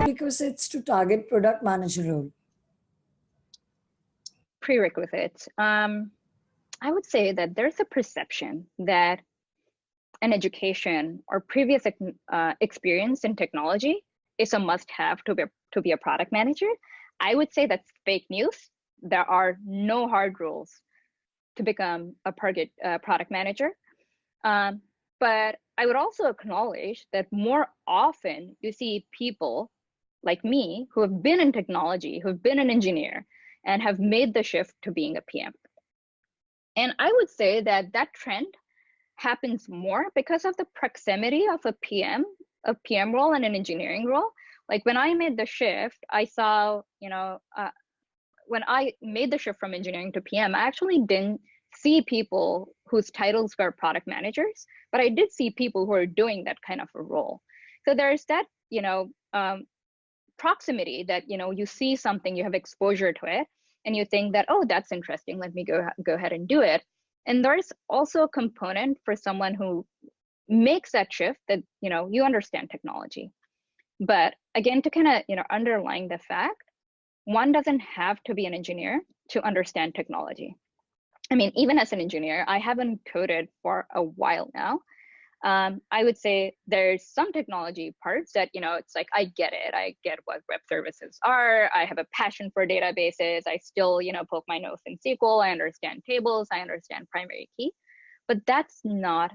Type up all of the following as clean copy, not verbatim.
Prerequisites to target product manager role. Prerequisites. I would say that there's a perception that an education or previous experience in technology is a must-have to be a product manager. I would say that's fake news. There are no hard rules to become a product manager. But I would also acknowledge that more often you see people like me who have been in technology, who have been an engineer, and have made the shift to being a PM. And I would say that that trend happens more because of the proximity of a PM role and an engineering role. Like when I made the shift, I saw, when I made the shift from engineering to PM, I actually didn't see people whose titles were product managers, but I did see people who are doing that kind of a role. So there's that, proximity that, you see something, you have exposure to it, and you think that, oh, that's interesting, let me go ahead and do it. And there's also a component for someone who makes that shift that, you understand technology. But again, to kind of, underline the fact, one doesn't have to be an engineer to understand technology. I mean, even as an engineer, I haven't coded for a while now. I would say there's some technology parts that, it's like, I get it. I get what web services are. I have a passion for databases. I still, poke my nose in SQL. I understand tables. I understand primary key. But that's not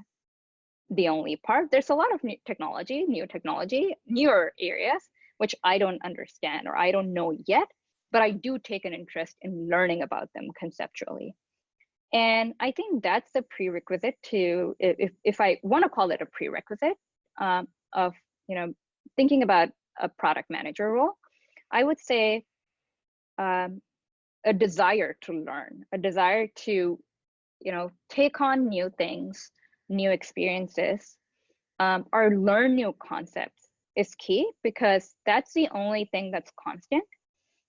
the only part. There's a lot of new technology, newer areas, which I don't understand or I don't know yet, but I do take an interest in learning about them conceptually. And I think that's a prerequisite to, if I want to call it a prerequisite of, thinking about a product manager role, I would say a desire to learn, a desire to, take on new things, new experiences, or learn new concepts is key, because that's the only thing that's constant.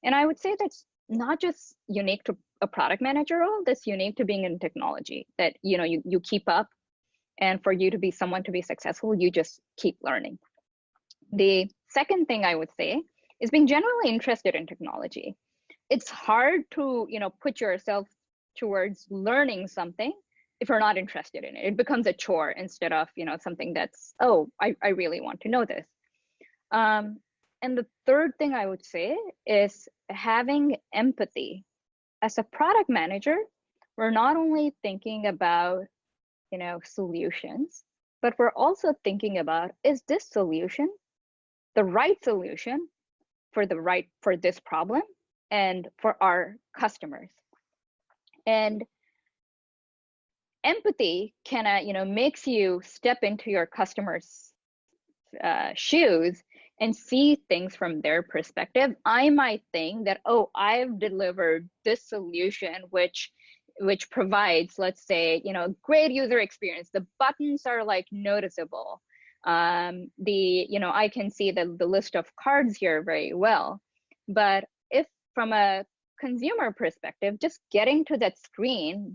And I would say that's not just unique to a product manager role, that's unique to being in technology, that you keep up, and for you to be someone to be successful, you just keep learning. The second thing I would say is being genuinely interested in technology. It's hard to put yourself towards learning something if you're not interested in it. It becomes a chore instead of something that's, oh, I really want to know this. And the third thing I would say is having empathy. As a product manager, we're not only thinking about, solutions, but we're also thinking about, is this solution the right solution for this problem and for our customers? And empathy makes you step into your customers' shoes and see things from their perspective. I might think that, oh, I've delivered this solution which provides, let's say, great user experience. The buttons are like noticeable. I can see the list of cards here very well. But if from a consumer perspective, just getting to that screen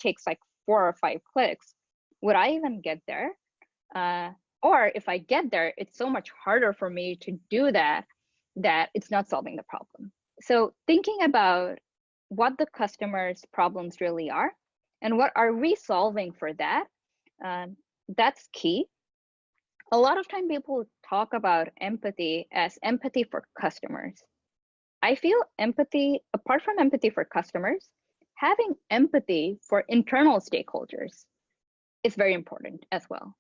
takes like 4 or 5 clicks, would I even get there? Or if I get there, it's so much harder for me to do that it's not solving the problem. So thinking about what the customer's problems really are and what are we solving for that, that's key. A lot of time people talk about empathy as empathy for customers. I feel empathy, apart from empathy for customers, having empathy for internal stakeholders is very important as well.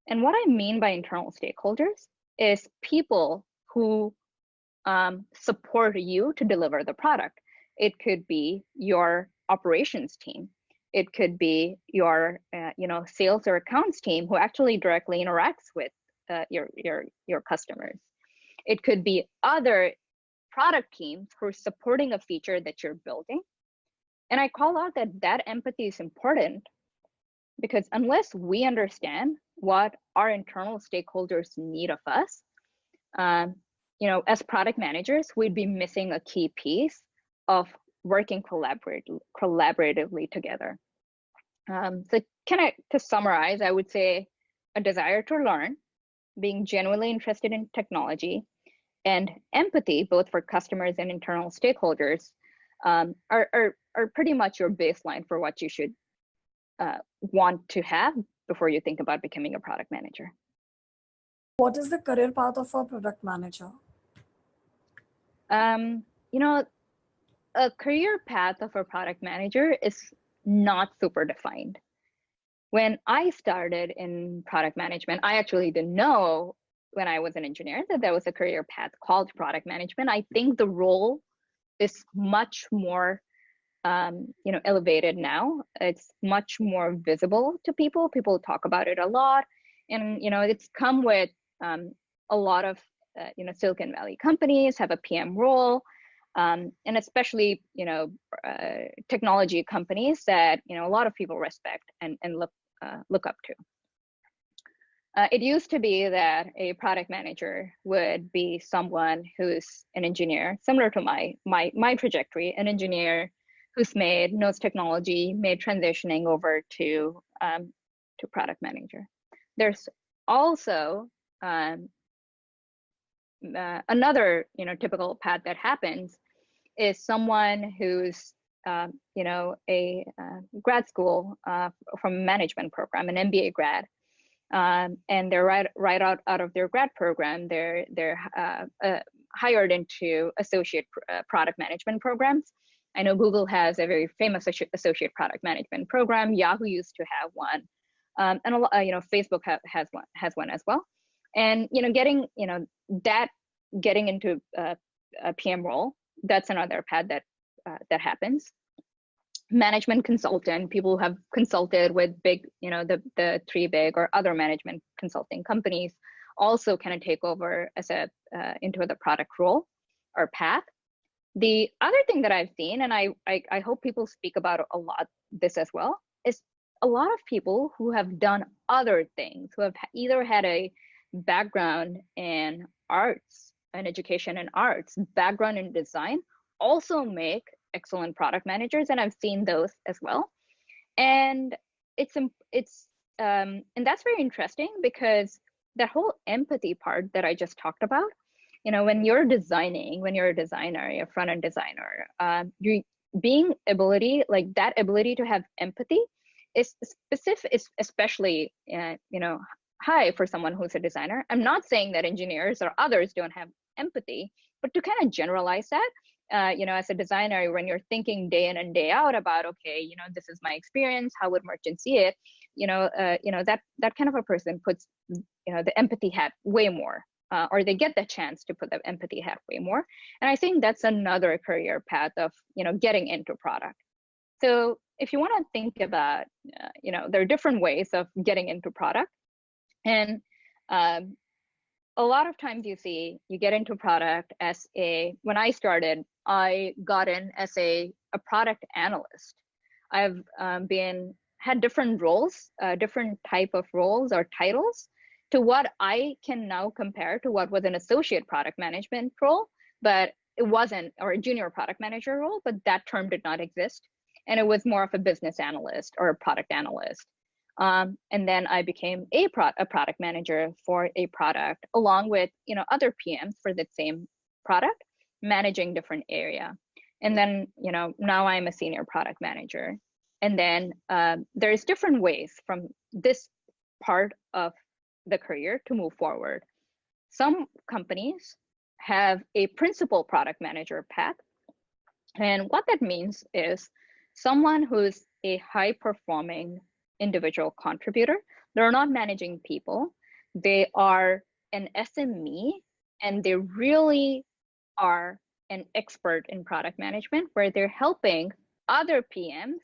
And what I mean by internal stakeholders is people who support you to deliver the product. It could be your operations team. It could be your sales or accounts team who actually directly interacts with your customers. It could be other product teams who are supporting a feature that you're building. And I call out that empathy is important, because unless we understand what our internal stakeholders need of us, as product managers, we'd be missing a key piece of working collaboratively together. So to summarize, I would say a desire to learn, being genuinely interested in technology, and empathy, both for customers and internal stakeholders, are pretty much your baseline for what you should want to have before you think about becoming a product manager. What is the career path of a product manager? You know, a career path of a product manager is not super defined. When I started in product management, I actually didn't know when I was an engineer that there was a career path called product management. I think the role is much more elevated now. It's much more visible to people. People talk about it a lot, and it's come with a lot of Silicon Valley companies have a PM role, and especially technology companies that a lot of people respect and look up to. It used to be that a product manager would be someone who's an engineer, similar to my trajectory, an engineer who's knows technology, made transitioning over to product manager. There's also another typical path that happens is someone who's a grad school from a management program, an MBA grad, and they're right out of their grad program, they're hired into associate product management programs. I know Google has a very famous associate product management program. Yahoo used to have one, and Facebook has one as well. And getting into a PM role, that's another path that happens. Management consultant, people who have consulted with big, the three big or other management consulting companies, also kind of take over as into the product role or path. The other thing that I've seen, and I hope people speak about a lot this as well, is a lot of people who have done other things, who have either had a background in arts, an education in arts, background in design, also make excellent product managers, and I've seen those as well. And and that's very interesting, because that whole empathy part that I just talked about, when you're designing, when you're a designer, you're a front-end designer, that ability to have empathy is specific, is especially high for someone who's a designer. I'm not saying that engineers or others don't have empathy, but to kind of generalize that, as a designer, when you're thinking day in and day out about, okay, this is my experience, how would merchants see it, that kind of a person puts the empathy hat way more, or they get the chance to put the empathy hat way more. And I think that's another career path of getting into product. So if you want to think about there are different ways of getting into product, and a lot of times you get into product as when I started, I got in as a product analyst. I've had different roles, different type of roles or titles, to what I can now compare to what was an associate product management role, but it wasn't, or a junior product manager role, but that term did not exist. And it was more of a business analyst or a product analyst. And then I became a product manager for a product, along with other PMs for the same product, managing different area. And then now I'm a senior product manager. And then there's different ways from this part of the career to move forward. Some companies have a principal product manager path, and what that means is someone who's a high performing individual contributor. They're not managing people, they are an SME, and they really are an expert in product management, where they're helping other PMs,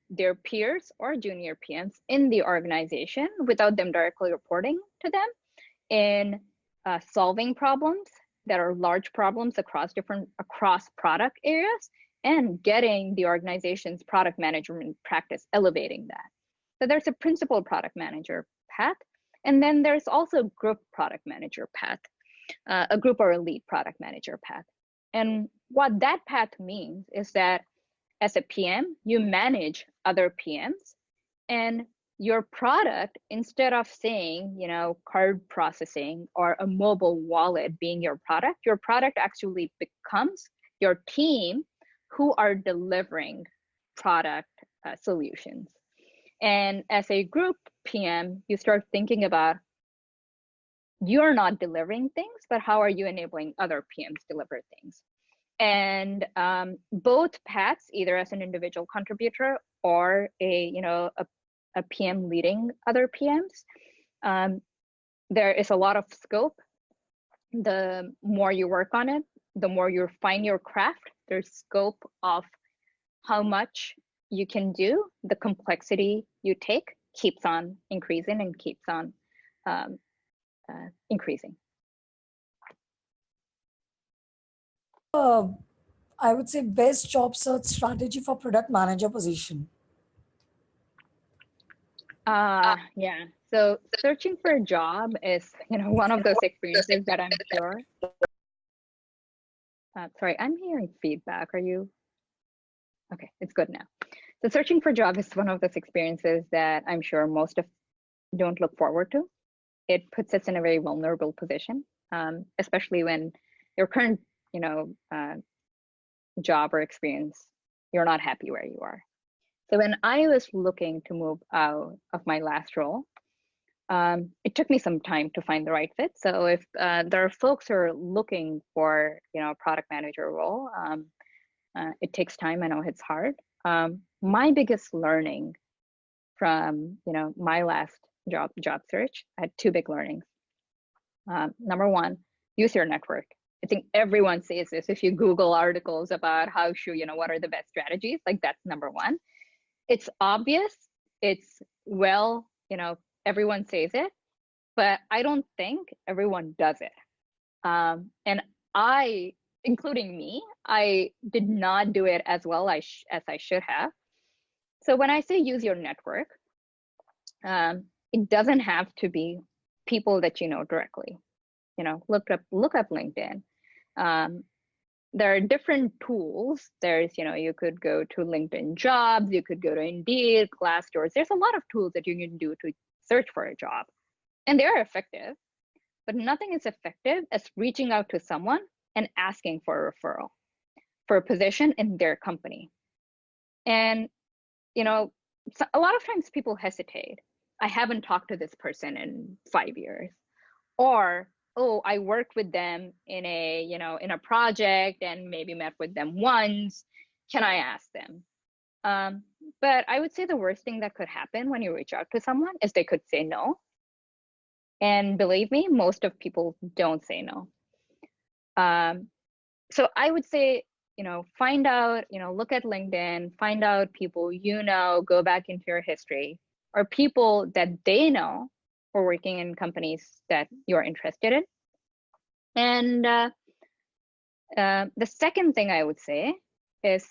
their peers or junior PMs in the organization, without them directly reporting to them, in solving problems that are large problems across product areas, and getting the organization's product management practice, elevating that. So there's a principal product manager path, and then there's also group product manager path, a group or a lead product manager path. And what that path means is that as a PM, you manage other PMs, and your product, instead of saying, card processing or a mobile wallet being your product actually becomes your team who are delivering product solutions. And as a group PM, you start thinking about, you're not delivering things, but how are you enabling other PMs deliver things? And both paths, either as an individual contributor or a PM leading other PMs, there is a lot of scope. The more you work on it, the more you refine your craft. There's scope of how much you can do. The complexity you take keeps on increasing and keeps on increasing. I would say best job search strategy for product manager position. Yeah. So searching for a job is, one of those experiences that I'm sure. Sorry, I'm hearing feedback. Are you? Okay, it's good now. So searching for a job is one of those experiences that I'm sure most of don't look forward to. It puts us in a very vulnerable position, especially when your current, job or experience, you're not happy where you are. So when I was looking to move out of my last role, it took me some time to find the right fit. So if there are folks who are looking for, a product manager role, it takes time. I know it's hard. My biggest learning from, my last job search, I had two big learnings. Number one, use your network. I think everyone says this. If you Google articles about how should, what are the best strategies, like that's number one. It's obvious. It's well, everyone says it, but I don't think everyone does it. And I, including me, I did not do it as well as I should have. So when I say use your network, it doesn't have to be people that you know directly. Look up LinkedIn. There are different tools. There's, you could go to LinkedIn Jobs, you could go to Indeed, Glassdoor. There's a lot of tools that you can do to search for a job, and they are effective, but nothing is effective as reaching out to someone and asking for a referral for a position in their company. And, a lot of times people hesitate. I haven't talked to this person in 5 years, or, oh, I worked with them in a, in a project and maybe met with them once. Can I ask them? But I would say the worst thing that could happen when you reach out to someone is they could say no. And believe me, most of people don't say no. So I would say, find out, look at LinkedIn, find out people go back into your history, or people that they know or working in companies that you're interested in. And the second thing I would say is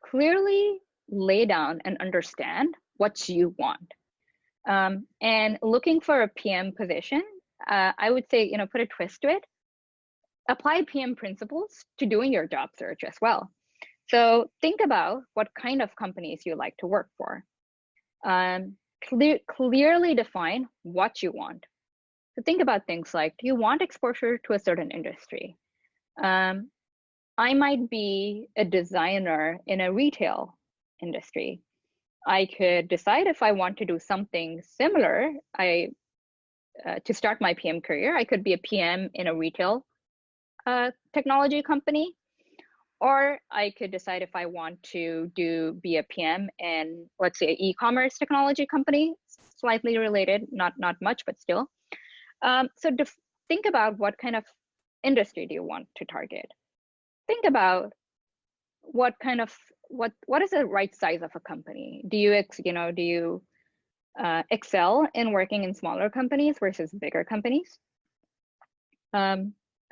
clearly lay down and understand what you want. And looking for a PM position, I would say, put a twist to it. Apply PM principles to doing your job search as well. So think about what kind of companies you like to work for. Clearly define what you want. So think about things like, do you want exposure to a certain industry? I might be a designer in a retail industry. I could decide if I want to do something similar. To start my PM career, I could be a PM in a retail technology company, or I could decide if I want to be a PM in, let's say, an e-commerce technology company, slightly related, not much, but still. So think about what kind of industry do you want to target. Think about what is the right size of a company. Do you excel in working in smaller companies versus bigger companies?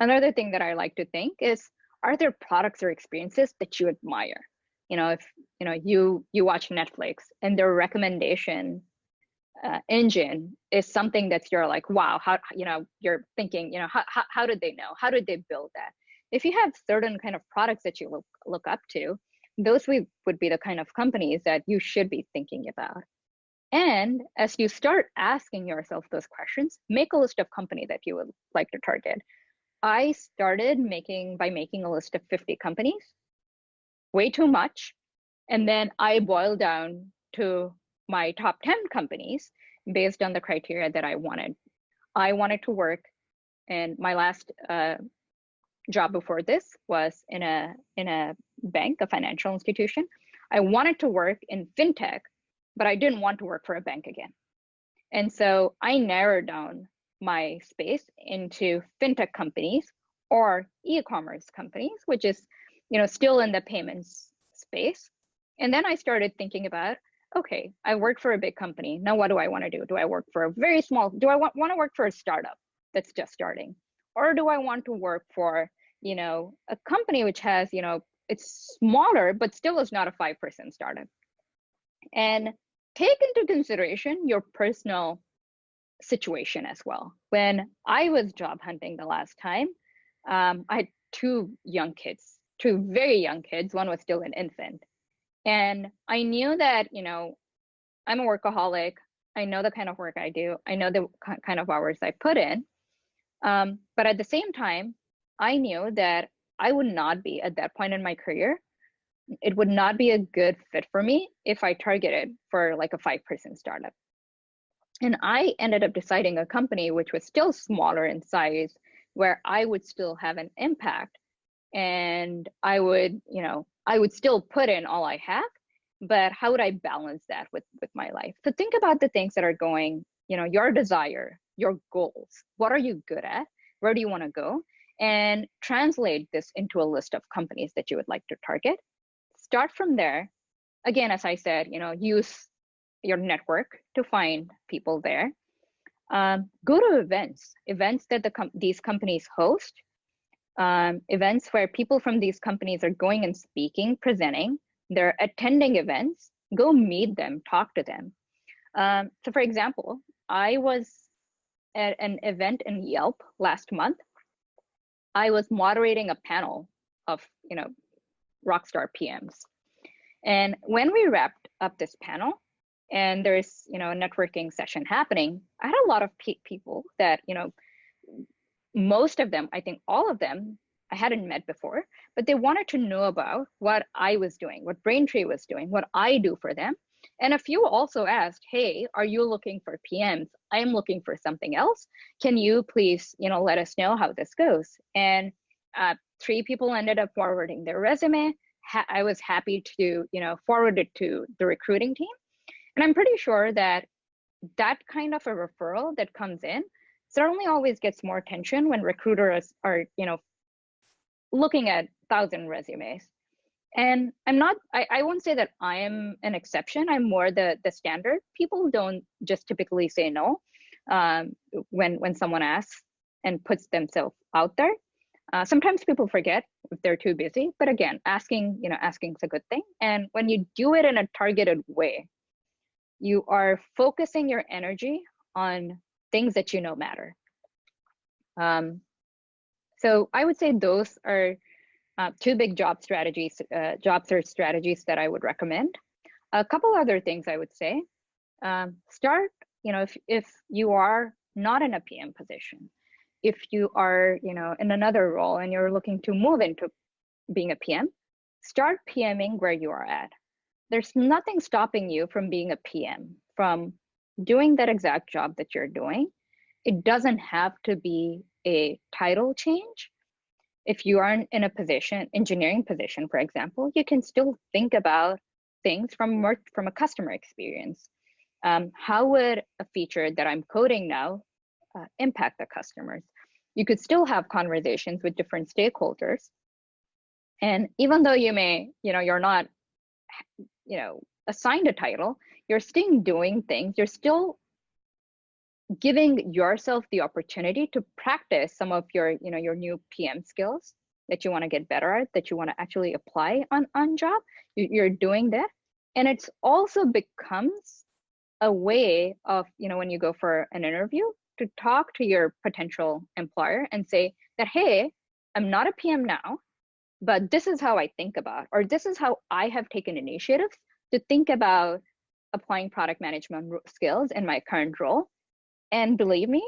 Another thing that I like to think is, are there products or experiences that you admire? If you watch Netflix and their recommendation engine is something that you're like, wow, how you're thinking, how did they know? How did they build that? If you have certain kind of products that you look up to, those would be the kind of companies that you should be thinking about. And as you start asking yourself those questions, make a list of company that you would like to target. I started by making a list of 50 companies, way too much. And then I boiled down to my top 10 companies based on the criteria that I wanted. I wanted to work, and my last job before this was in a bank, a financial institution. I wanted to work in fintech, but I didn't want to work for a bank again. And so I narrowed down my space into fintech companies or e-commerce companies, which is, still in the payments space. And then I started thinking about, okay, I work for a big company. Now what do I want to do? Do I work for a very small, do I want to work for a startup that's just starting? Or do I want to work for, a company which has, it's smaller, but still is not a 5% startup? And take into consideration your personal situation as well. When I was job hunting the last time, I had two very young kids. One was still an infant. And I knew that, I'm a workaholic. I know the kind of work I do. I know the kind of hours I put in. But at the same time, I knew that I would not be at that point in my career. It would not be a good fit for me if I targeted for like a 5% startup. And I ended up deciding a company which was still smaller in size, where I would still have an impact, and I would still put in all I have, but how would I balance that with my life? So think about the things that are going, your desire, your goals. What are you good at? Where do you want to go? And translate this into a list of companies that you would like to target. Start from there. Again, as I said, use your network to find people there. Go to events that these companies host, events where people from these companies are going and speaking, presenting. They're attending events. Go meet them, talk to them. So for example, I was at an event in Yelp last month. I was moderating a panel of, rockstar PMs. And when we wrapped up this panel, and there's a networking session happening, I had a lot of people that most of them, I think all of them, I hadn't met before, but they wanted to know about what I was doing, what Braintree was doing, what I do for them. And a few also asked, hey, are you looking for PMs? I'm looking for something else. Can you please let us know how this goes? And 3 people ended up forwarding their resume. I was happy to forward it to the recruiting team. And I'm pretty sure that kind of a referral that comes in certainly always gets more attention when recruiters are, looking at 1,000 resumes. And I won't say that I am an exception. I'm more the standard. People don't just typically say no when someone asks and puts themselves out there. Sometimes people forget if they're too busy, but again, asking is a good thing. And when you do it in a targeted way, you are focusing your energy on things that matter. So I would say those are 2 big job search strategies that I would recommend. A couple other things I would say, start, if you are not in a PM position, if you are, in another role and you're looking to move into being a PM, start PMing where you are at. There's nothing stopping you from being a PM, from doing that exact job that you're doing. It doesn't have to be a title change. If you aren't in a engineering position, for example, you can still think about things from a customer experience. How would a feature that I'm coding now impact the customers? You could still have conversations with different stakeholders. And even though you're not, assigned a title, you're still doing things. You're still giving yourself the opportunity to practice some of your new PM skills that you want to get better at, that you want to actually apply on job. You're doing that. And it's also becomes a way of, when you go for an interview, to talk to your potential employer and say that, hey, I'm not a PM now, but this is how I think about, or this is how I have taken initiatives to think about applying product management skills in my current role. And believe me,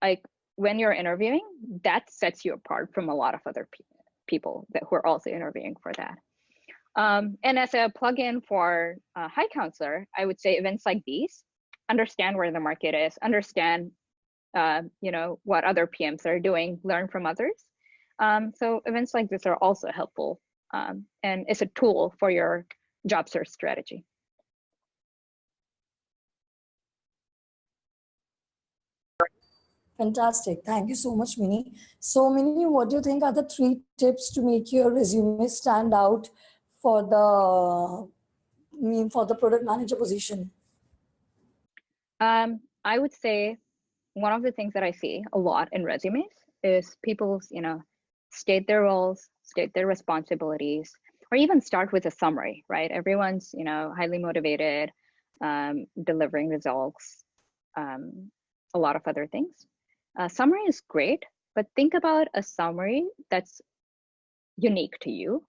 like when you're interviewing, that sets you apart from a lot of other people who are also interviewing for that. And as a plug-in for High Counselor, I would say events like these, understand where the market is, understand what other PMs are doing, learn from others. So events like this are also helpful, and it's a tool for your job search strategy. Fantastic. Thank you so much, Mini. So, Mini, what do you think are the 3 tips to make your resume stand out for the product manager position? I would say one of the things that I see a lot in resumes is people's, state their roles, state their responsibilities, or even start with a summary, right? Everyone's, highly motivated, delivering results, a lot of other things. Summary is great, but think about a summary that's unique to you.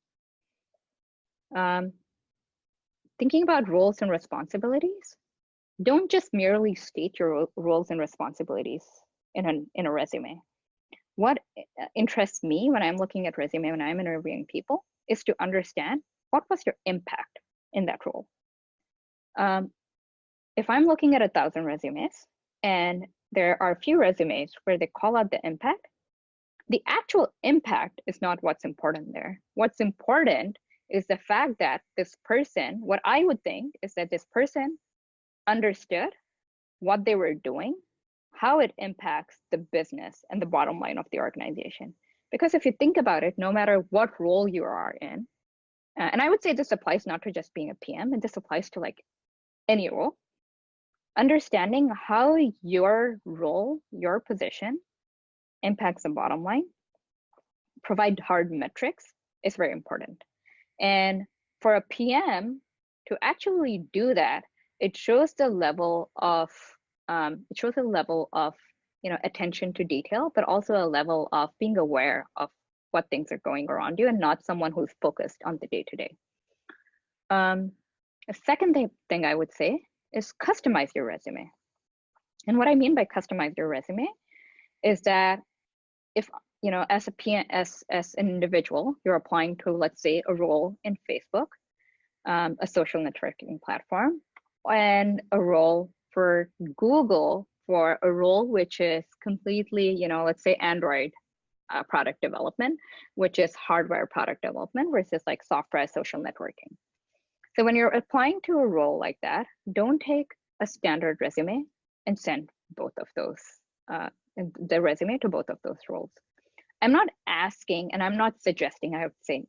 Thinking about roles and responsibilities, don't just merely state your roles and responsibilities in a resume. What interests me when I'm looking at resume, when I'm interviewing people, is to understand what was your impact in that role. If I'm looking at 1,000 resumes and there are a few resumes where they call out the impact, the actual impact is not what's important there. What's important is the fact that this person, what I would think is that this person understood what they were doing, how it impacts the business and the bottom line of the organization. Because if you think about it, no matter what role you are in, and I would say this applies not to just being a PM, and this applies to like any role, understanding how your role, your position impacts the bottom line, provide hard metrics is very important. And for a PM to actually do that, it shows the level of attention to detail, but also a level of being aware of what things are going around you and not someone who's focused on the day-to-day. A second thing I would say is customize your resume. And what I mean by customize your resume is that if, as a PM, as an individual, you're applying to, let's say, a role in Facebook, a social networking platform, and a role for Google for a role which is completely, let's say Android product development, which is hardware product development versus like software social networking. So when you're applying to a role like that, don't take a standard resume and send both of those, the resume to both of those roles. I'm not asking, and I'm not suggesting, I would say,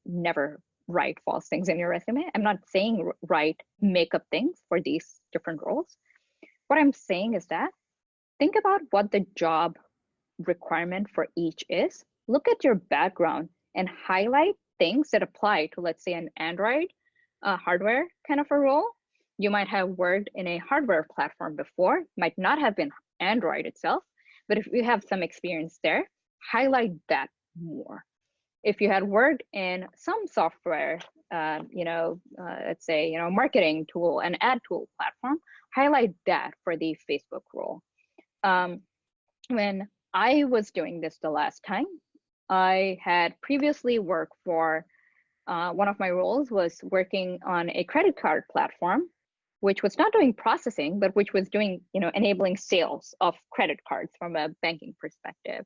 never write false things in your resume. I'm not saying make up things for these different roles. What I'm saying is that think about what the job requirement for each is. Look at your background and highlight things that apply to, let's say, an Android hardware kind of a role. You might have worked in a hardware platform before, might not have been Android itself, but if you have some experience there, highlight that more. If you had worked in some software, let's say, marketing tool, an ad tool platform, highlight that for the Facebook role. When I was doing this the last time, I had previously worked for, one of my roles was working on a credit card platform, which was not doing processing, but which was doing, enabling sales of credit cards from a banking perspective.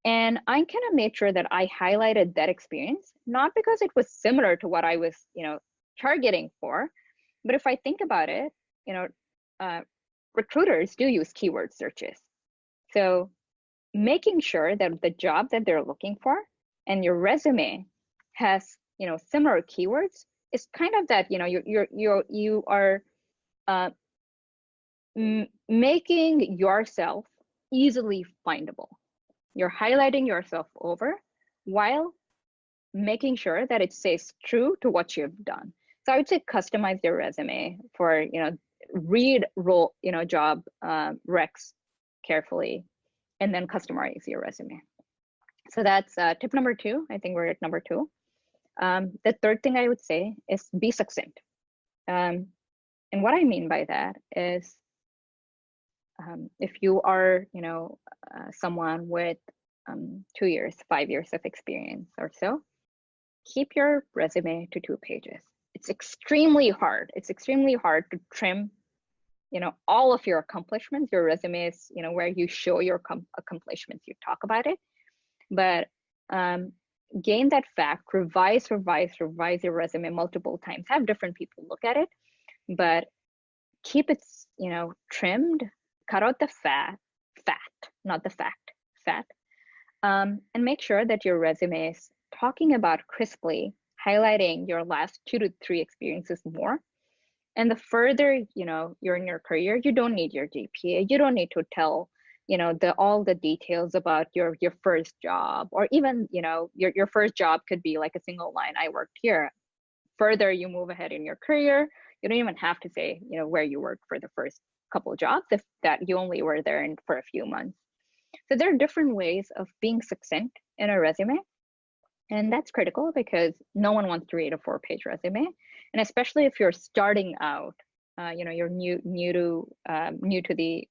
And I kind of made sure that I highlighted that experience, not because it was similar to what I was, targeting for, but if I think about it, recruiters do use keyword searches. So making sure that the job that they're looking for and your resume has, similar keywords is kind of that, you are making yourself easily findable. You're highlighting yourself over while making sure that it stays true to what you've done. So I would say customize your resume for, read role, job recs carefully, and then customize your resume. So that's tip number 2. I think we're at number 2. The third thing I would say is be succinct. And what I mean by that is, if you are, someone with 2 years, 5 years of experience or so, keep your resume to 2 pages. It's extremely hard. It's extremely hard to trim, all of your accomplishments. Your resume is, where you show your accomplishments, you talk about it. But gain that fact, revise your resume multiple times. Have different people look at it, but keep it, trimmed. Cut out the fat, not the fact, fat. And make sure that your resume is talking about crisply, highlighting your last 2 to 3 experiences more. And the further, you're in your career, you don't need your GPA. You don't need to tell, all the details about your first job, or even, your first job could be like a single line, I worked here. Further you move ahead in your career, you don't even have to say, where you worked for the first couple of jobs, if that you only were there for a few months. So there are different ways of being succinct in a resume. And that's critical because no one wants to read a 4-page resume. And especially if you're starting out, you're new to the,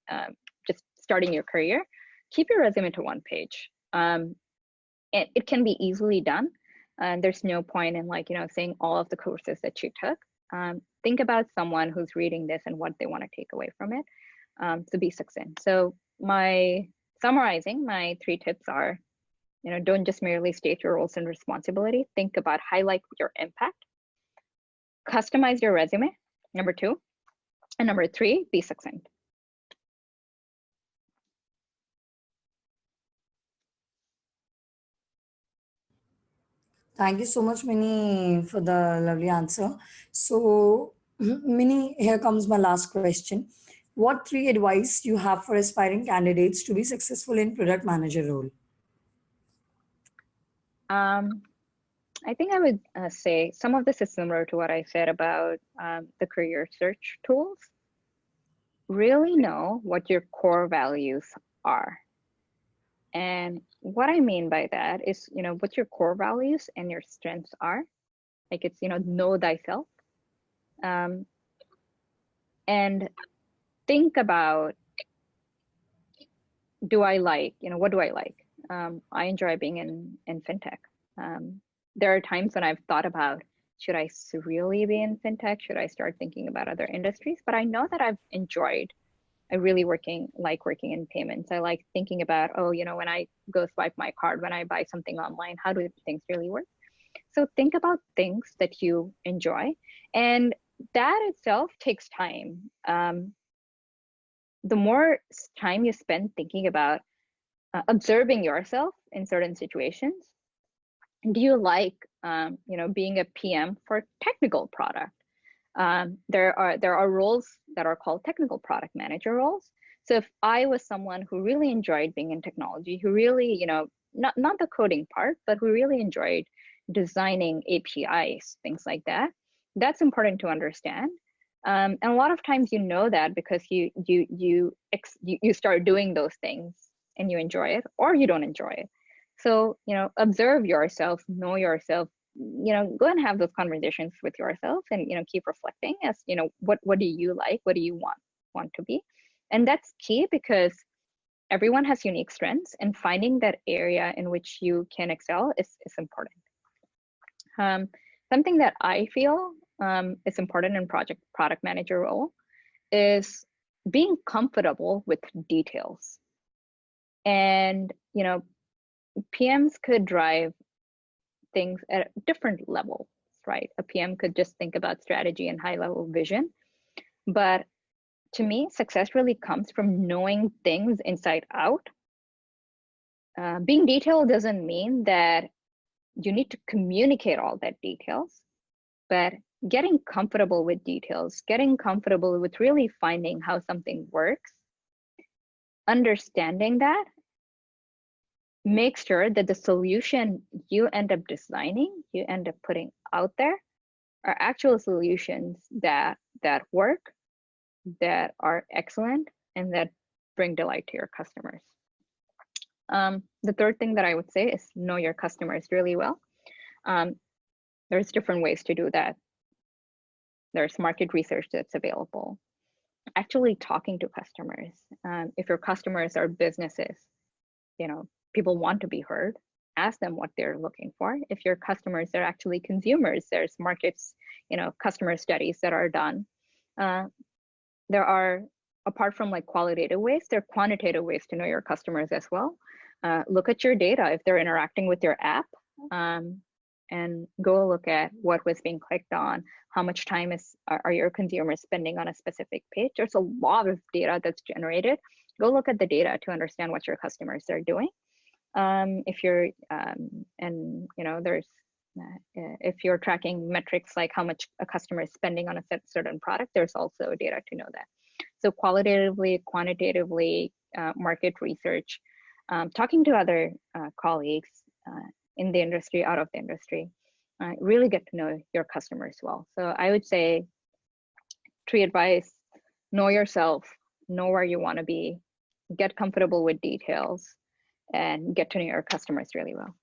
just starting your career, keep your resume to 1 page. It can be easily done. There's no point in saying all of the courses that you took. Think about someone who's reading this and what they want to take away from it, to be succinct. So summarizing my 3 tips are, don't just merely state your roles and responsibility. Think about, highlight your impact. Customize your resume, number 2. And number 3, be succinct. Thank you so much, Minnie, for the lovely answer. So, Minnie, here comes my last question. What 3 advice you have for aspiring candidates to be successful in product manager role? I think I would say some of this is similar to what I said about the career search tools. Really know what your core values are. And what I mean by that is, what your core values and your strengths are. Like it's, know thyself. And think about, what do I like? I enjoy being in fintech. There are times when I've thought about, should I really be in fintech? Should I start thinking about other industries? But I know that I really like working in payments. I like thinking about, when I go swipe my card, when I buy something online, how do things really work? So think about things that you enjoy, and that itself takes time. The more time you spend thinking about observing yourself in certain situations, do you like, being a PM for technical product? There are roles that are called technical product manager roles. So if I was someone who really enjoyed being in technology, who really, not the coding part, but who really enjoyed designing APIs, things like that, that's important to understand. And a lot of times that because you start doing those things and you enjoy it, or you don't enjoy it. So, observe yourself, know yourself, go and have those conversations with yourself, and, keep reflecting as, what do you like? What do you want to be? And that's key because everyone has unique strengths, and finding that area in which you can excel is important. Something that I feel is important in product manager role is being comfortable with details. And, PMs could drive things at different levels, right? A PM could just think about strategy and high level vision. But to me, success really comes from knowing things inside out. Being detailed doesn't mean that you need to communicate all that details, but getting comfortable with details, getting comfortable with really finding how something works, understanding that, make sure that the solution you end up designing, you end up putting out there, are actual solutions that work, that are excellent, and that bring delight to your customers. The third thing that I would say is know your customers really well. There's different ways to do that. There's market research that's available. Actually talking to customers. If your customers are businesses, people want to be heard. Ask them what they're looking for. If your customers are actually consumers, there's markets, customer studies that are done. There are, apart from like qualitative ways, there are quantitative ways to know your customers as well. Look at your data if they're interacting with your app, and go look at what was being clicked on, how much time are your consumers spending on a specific page. There's a lot of data that's generated. Go look at the data to understand what your customers are doing. If you're if you're tracking metrics like how much a customer is spending on a certain product, there's also data to know that. So qualitatively, quantitatively, market research, talking to other colleagues in the industry, out of the industry, really get to know your customers well. So I would say 3 advice: know yourself, know where you want to be, get comfortable with details, and get to know your customers really well.